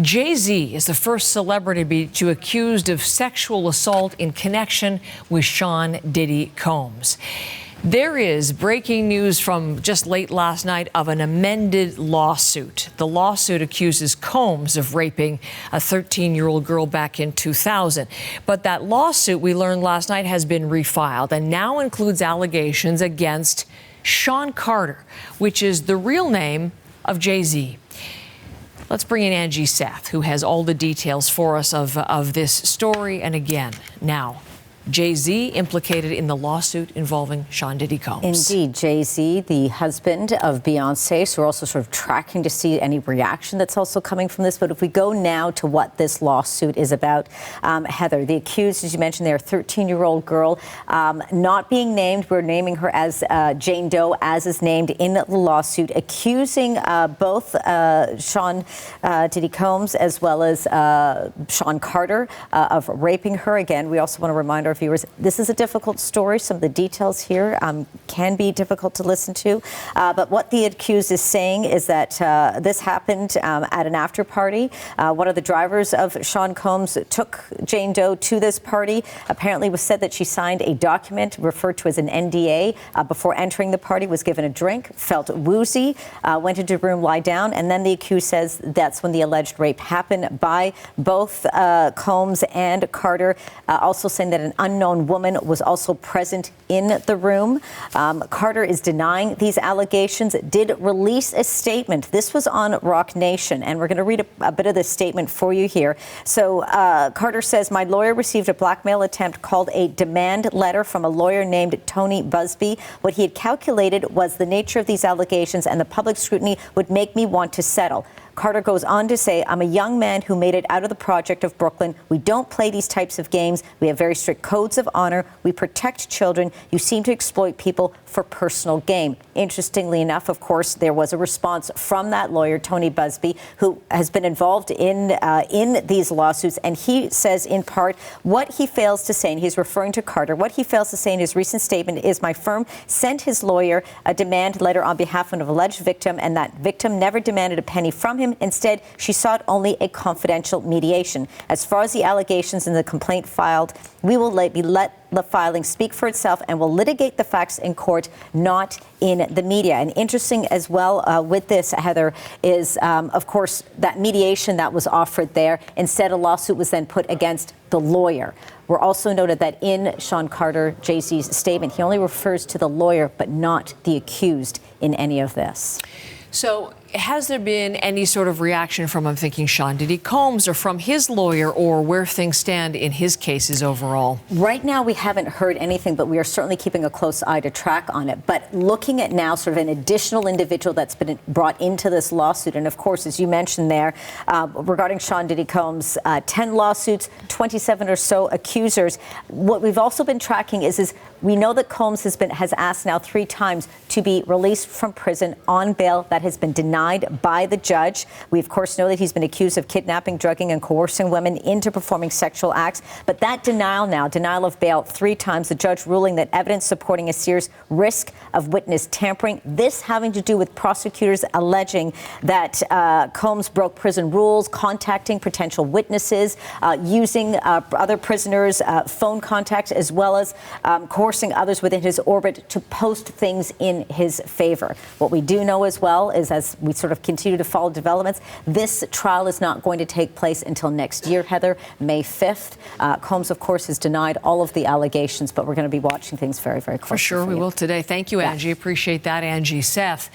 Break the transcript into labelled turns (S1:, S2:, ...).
S1: Jay-Z is the first celebrity to be accused of sexual assault in connection with Sean Diddy Combs. There is breaking news from just late last night of an amended lawsuit. The lawsuit accuses Combs of raping a 13-year-old girl back in 2000. But that lawsuit, we learned last night, has been refiled and now includes allegations against Sean Carter, which is the real name of Jay-Z. Let's bring in Angie Seth, who has all the details for us of this story. And again, now, Jay-Z implicated in the lawsuit involving Sean Diddy Combs.
S2: Indeed, Jay-Z, the husband of Beyonce. So we're also sort of tracking to see any reaction that's also coming from this. But if we go now to what this lawsuit is about, Heather, the accused, as you mentioned, they're a 13-year-old girl, not being named. We're naming her as Jane Doe, as is named in the lawsuit, accusing both Sean Diddy Combs as well as Sean Carter of raping her. Again, we also want to remind our viewers, this is a difficult story. Some of the details here can be difficult to listen to. But what the accused is saying is that this happened at an after party. One of the drivers of Sean Combs took Jane Doe to this party. Apparently it was said that she signed a document referred to as an NDA before entering the party, was given a drink, felt woozy, went into a room, lie down, and then the accused says that's when the alleged rape happened by both Combs and Carter, also saying that an unknown woman was also present in the room. Carter is denying these allegations, did release a statement. This was on Rock Nation, and we're going to read a bit of this statement for you here. So Carter says, my lawyer received a blackmail attempt called a demand letter from a lawyer named Tony Busby. What he had calculated was the nature of these allegations and the public scrutiny would make me want to settle. Carter goes on to say, I'm a young man who made it out of the project of Brooklyn. We don't play these types of games. We have very strict codes of honor. We protect children. You seem to exploit people for personal gain. Interestingly enough, of course, there was a response from that lawyer, Tony Busby, who has been involved in these lawsuits. And he says, in part, what he fails to say, and he's referring to Carter, what he fails to say in his recent statement is my firm sent his lawyer a demand letter on behalf of an alleged victim, and that victim never demanded a penny from him. Instead, she sought only a confidential mediation. As far as the allegations in the complaint filed, we will let the filing speak for itself and will litigate the facts in court, not in the media. And interesting as well with this, Heather, is, of course, that mediation that was offered there. Instead, a lawsuit was then put against the lawyer. We're also noted that in Sean Carter, Jay-Z's statement, he only refers to the lawyer, but not the accused in any of this.
S1: So has there been any sort of reaction from, I'm thinking, Sean Diddy Combs or from his lawyer, or where things stand in his cases overall?
S2: Right now, we haven't heard anything, but we are certainly keeping a close eye to track on it. But looking at now sort of an additional individual that's been brought into this lawsuit, and of course, as you mentioned there, regarding Sean Diddy Combs, 10 lawsuits, 27 or so accusers. What we've also been tracking is we know that Combs has asked now 3 times to be released from prison on bail. That has been denied by the judge. We, of course, know that he's been accused of kidnapping, drugging, and coercing women into performing sexual acts. But that denial of bail 3 times, the judge ruling that evidence supporting a serious risk of witness tampering, this having to do with prosecutors alleging that Combs broke prison rules, contacting potential witnesses, using other prisoners' phone contacts, as well as coercing others within his orbit to post things in his favor. What we do know as well is, as we sort of continue to follow developments, this trial is not going to take place until next year, Heather, May 5th. Combs, of course, has denied all of the allegations, but we're going to be watching things very, very closely.
S1: For sure, we will today. Thank you, Angie. Appreciate that, Angie Seth.